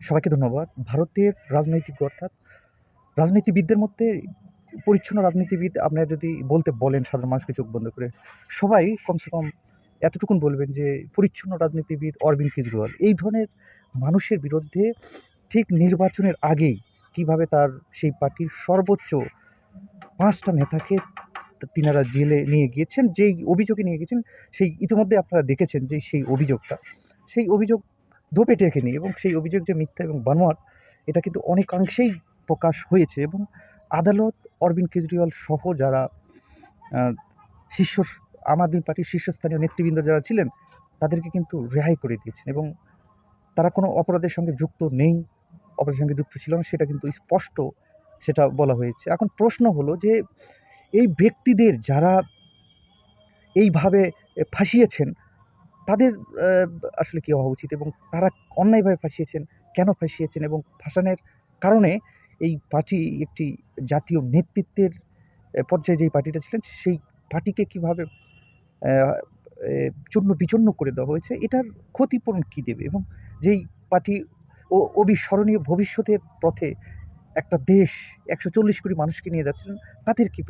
সবাইকে ধন্যবাদ। ভারতের রাজনৈতিক অর্থাৎ রাজনীতিবিদদের মধ্যে পরিচ্ছন্ন রাজনীতিবিদ আপনারা যদি বলতে বলেন সাধারণ মানুষকে চোখ বন্ধ করে, সবাই কমসে কম এতটুকুন বলবেন যে পরিচ্ছন্ন রাজনীতিবিদ অরবিন্দ কেজরিওয়াল। এই ধরনের মানুষের বিরুদ্ধে ঠিক নির্বাচনের আগেই কিভাবে তার সেই পার্টির সর্বোচ্চ ৫ টা নেতাকে তিনারা জেলে নিয়ে গিয়েছেন, যেই অভিযোগে নিয়ে গেছেন, সেই ইতিমধ্যে আপনারা দেখেছেন যে সেই অভিযোগ ধোপে টেকেনি এবং সেই অভিযোগ যে মিথ্যা এবং বানোয়াট, এটা কিন্তু অনেকাংশেই প্রকাশ হয়েছে এবং আদালত অরবিন্দ কেজরিওয়াল সহ যারা আ শীর্ষ আম আদমি পার্টির শীর্ষস্থানীয় নেতৃবৃন্দ যারা ছিলেন, তাদেরকে কিন্তু রেহাই করে দিয়েছেন এবং তারা কোনো অপরাধের সঙ্গে যুক্ত নেই, অপরাধের সঙ্গে যুক্ত ছিল না সেটা কিন্তু স্পষ্ট সেটা বলা হয়েছে। এখন প্রশ্ন হলো যে এই ব্যক্তিদের যারা এইভাবে ফাঁসিয়েছেন তাদের আ আসলে কি হওয়া উচিত এবং তারা অন্যায়ভাবে ফাঁসিয়েছেন, কেন ফাঁসিয়েছেন এবং ফাঁসানোর কারণে এই পার্টি একটি জাতীয় নেতৃত্বের পর্যায়ে যেই পার্টিটা ছিলেন সেই পার্টিকে কিভাবে অ্যা এ চূর্ণ-বিচূর্ণ করে দেওয়া হয়েছে, এটার ক্ষতিপূরণ কি দেবে? এবং যেই পার্টি অবিস্মরণীয় ভবিষ্যতের পথে একটা দেশ ১৪০ কোটি মানুষকে নিয়ে যাচ্ছিলেন, তাদের কি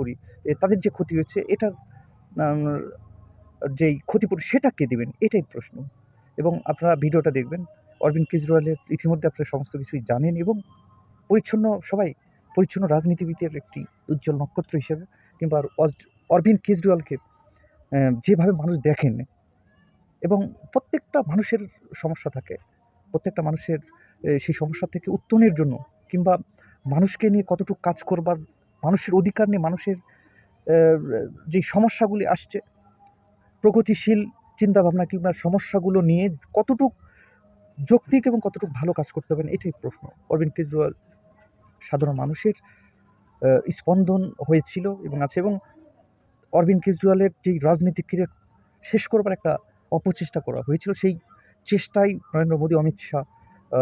তাদের যে ক্ষতি হয়েছে এটার আম যেই ক্ষতিপূরণ সেটা কে দিবেন? এটাই প্রশ্ন। এবং আপনারা ভিডিওটা দেখবেন। অরবিন্দ কেজরিওয়ালের ইতিমধ্যে আপনারা সমস্ত কিছুই জানেন এবং পরিচ্ছন্ন সবাই পরিচ্ছন্ন রাজনীতিবিদের একটি উজ্জ্বল নক্ষত্র হিসেবে কিংবা অরবিন্দ কেজরিওয়ালকে যেভাবে মানুষ দেখেন এবং প্রত্যেকটা মানুষের সমস্যা থাকে। প্রত্যেকটা মানুষের সেই সমস্যা থেকে উত্তরণের জন্য কিংবা মানুষকে নিয়ে কতটুকু কাজ করবার, মানুষের অধিকার নিয়ে মানুষের অ্যা যেই সমস্যাগুলি আসছে, প্রগতিশীল চিন্তাভাবনা কিংবা সমস্যাগুলো নিয়ে কতটুক যৌক্তিক এবং কতটুকু ভালো কাজ করতে পারেন এটাই প্রশ্ন। অরবিন্দ কেজরিওয়াল সাধারণ মানুষের স্পন্দন হয়েছিল এবং আছে এবং অরবিন্দ কেজরিওয়ালের যেই রাজনৈতিক ক্যারিয়ার শেষ করবার একটা অপচেষ্টা করা হয়েছিল, সেই চেষ্টায় নরেন্দ্র মোদী, অমিত শাহ আ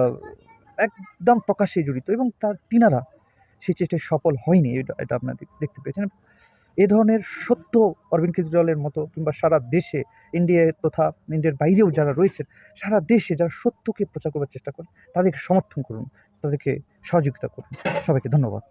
একদম প্রকাশ্যে জড়িত এবং তিনারা সেই চেষ্টায় সফল হয়নি। এটা আপনারা দেখতে পেয়েছেন। এ ধরনের সত্য অরবিন্দ কেজরিওয়ালের মতো কিংবা সারা দেশে ইন্ডিয়ায় তথা ইন্ডিয়ার বাইরেও যারা রয়েছেন, সারা দেশে যারা সত্যকে প্রচার করবার চেষ্টা করেন, তাদেরকে সমর্থন করুন, তাদেরকে সহযোগিতা করুন। সবাইকে ধন্যবাদ।